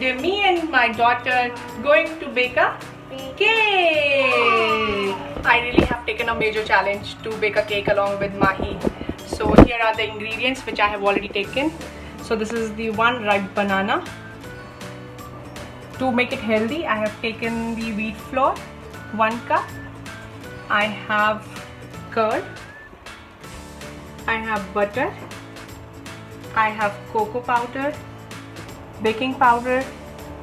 today me and my daughter going to bake a cake. I really have taken a major challenge to bake a cake along with Mahi. So here are the ingredients which I have already taken. So this is the one ripe banana. To make it healthy, I have taken the wheat flour, 1 cup. I have curd. I have butter. I have cocoa powder, baking powder,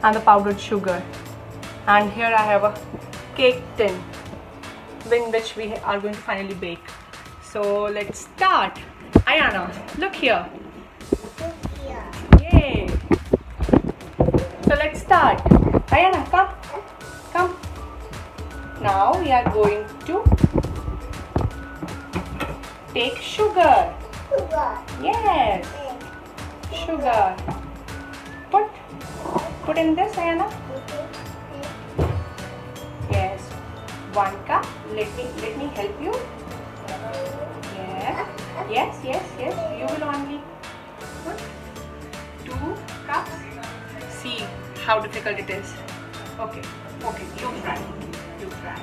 and the powdered sugar. And here I have a cake tin in which we are going to finally bake. So let's start. Ayaana, look here. Yay! So let's start. Ayaana, come. Come. Now we are going to take sugar. Yes. Sugar. Put in this, Ayaana. Yes. 1 cup. Let me help you. Yes. Yes. You will only put 2 cups. See how difficult it is. Okay. You try.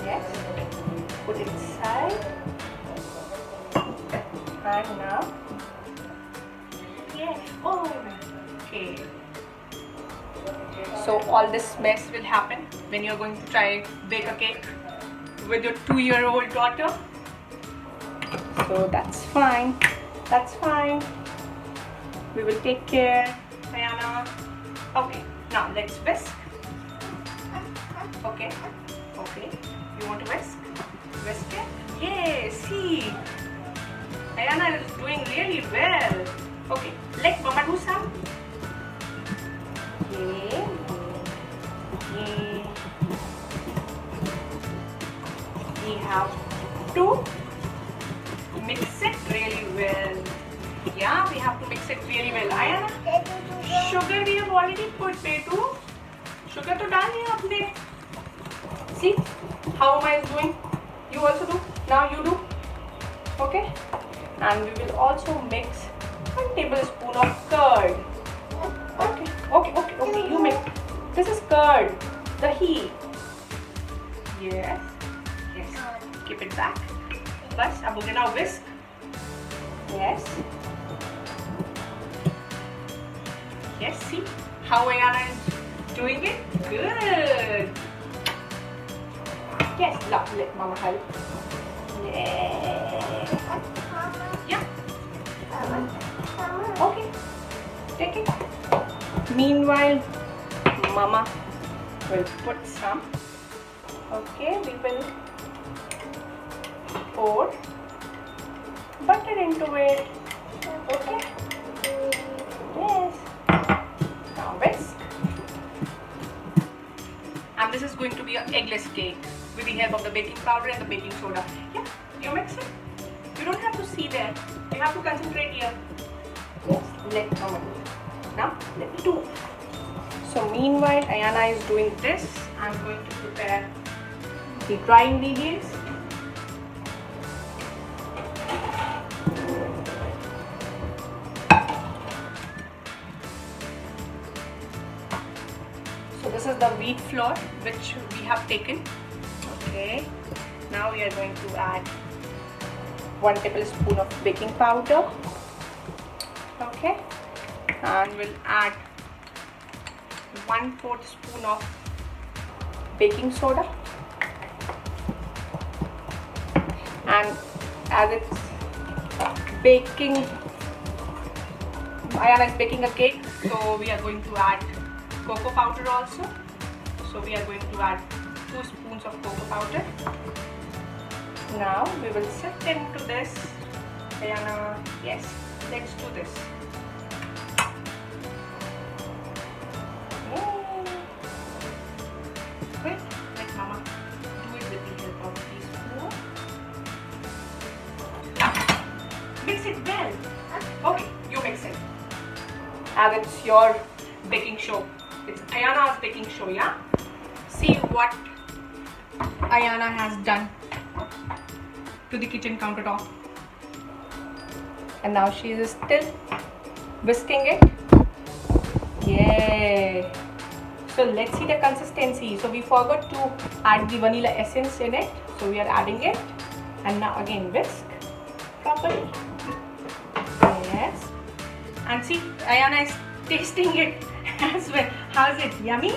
Yes. Put it inside. And now. Yes. Oh. Okay. So all this mess will happen when you're going to try bake a cake with your 2-year-old daughter. So that's fine. We will take care, Ayaana. Okay, now let's whisk. Okay. You want to whisk? Whisk it? Yay, see. Ayaana is doing really well. Okay, let Mama do some. Yay. We have to mix it really well. Yeah, we have to mix it really well. Ayaana, sugar we have already put, Petu. Sugar to डाल दिया आपने. See how am I doing? You also do. Now you do. Okay. And we will also mix 1 tablespoon of curd. Okay. You mix. This is curd. Dahi. Yes. Keep it back. Bas, अब मुझे now whisk. Yes. See how Ayaana is doing it. Good. Yes. Now let Mama help. Yeah. Okay. Take it. Meanwhile, Mama will put some. Okay, we will pour butter into it. Okay. Yes. Now whisk. And this is going to be an eggless cake with the help of the baking powder and the baking soda. Yeah, you mix it. You don't have to see there. You have to concentrate here. Yes, let Mama do it. Now, let me do it. So meanwhile, Ayaana is doing this. I'm going to prepare the dry ingredients. So this is the wheat flour which we have taken. Okay. Now we are going to add 1 tablespoon of baking powder. Okay. And we'll add 1/4 spoon of baking soda. And as it's baking, Ayaana is baking a cake, so we are going to add cocoa powder also. So we are going to add 2 spoons of cocoa powder. Now we will sift into this. Ayaana, yes, let's do this. Wait, let Mama do it with the help of this spoon. Mix it well. Okay, you mix it. As it's your baking show. It's Ayaana's baking show, yeah? See what Ayaana has done to the kitchen countertop. And now she is still whisking it. Yay! So let's see the consistency. So we forgot to add the vanilla essence in it. So we are adding it. And now again whisk properly. Yes. And see, Ayaana is tasting it as well. How's it? Yummy?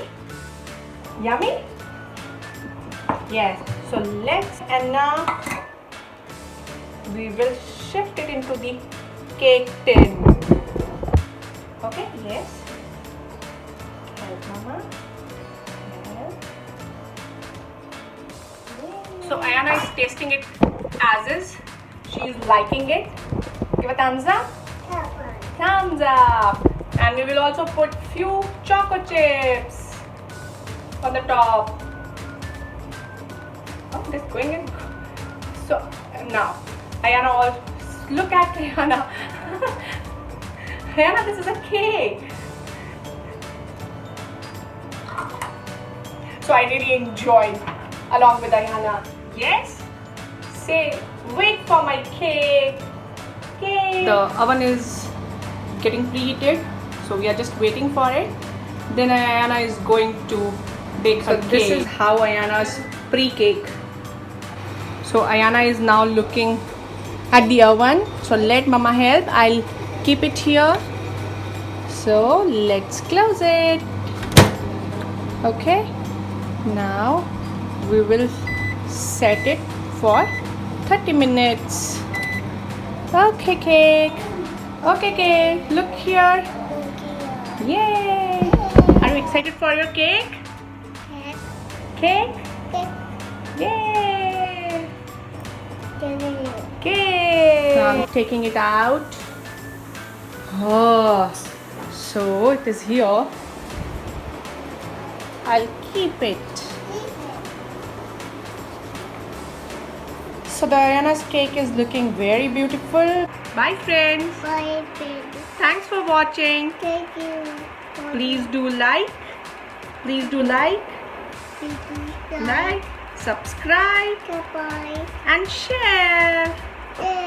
Yummy? Yes. So let's, and now we will shift it into the cake tin. Okay, yes. Help Mama. Help. So Ayaana is tasting it as is. She is liking it. Give a thumbs up. Thumbs up. And we will also put few choco chips on the top. Oh, this is going in. So now Ayaana, all look at Ayaana. Ayaana, this is a cake. So I really enjoyed along with Ayaana. Yes? Say, wait for my cake. Cake. The oven is getting preheated, so we are just waiting for it. Then Ayaana is going to bake her cake. This is how Ayaana's pre-cake. So Ayaana is now looking at the oven. So let Mama help. I'll keep it here. So let's close it. Okay. Now we will set it for 30 minutes. Okay, cake. Okay, cake. Look here. Yay! Are you excited for your cake? Cake? Yay! Cake! So I'm taking it out. Oh, so it is here. I'll keep it. So the Ayaana's cake is looking very beautiful. Bye friends. Bye, baby. Thanks for watching. Thank you. Please do like. Please do like, Bye. subscribe Goodbye. and share. Yeah.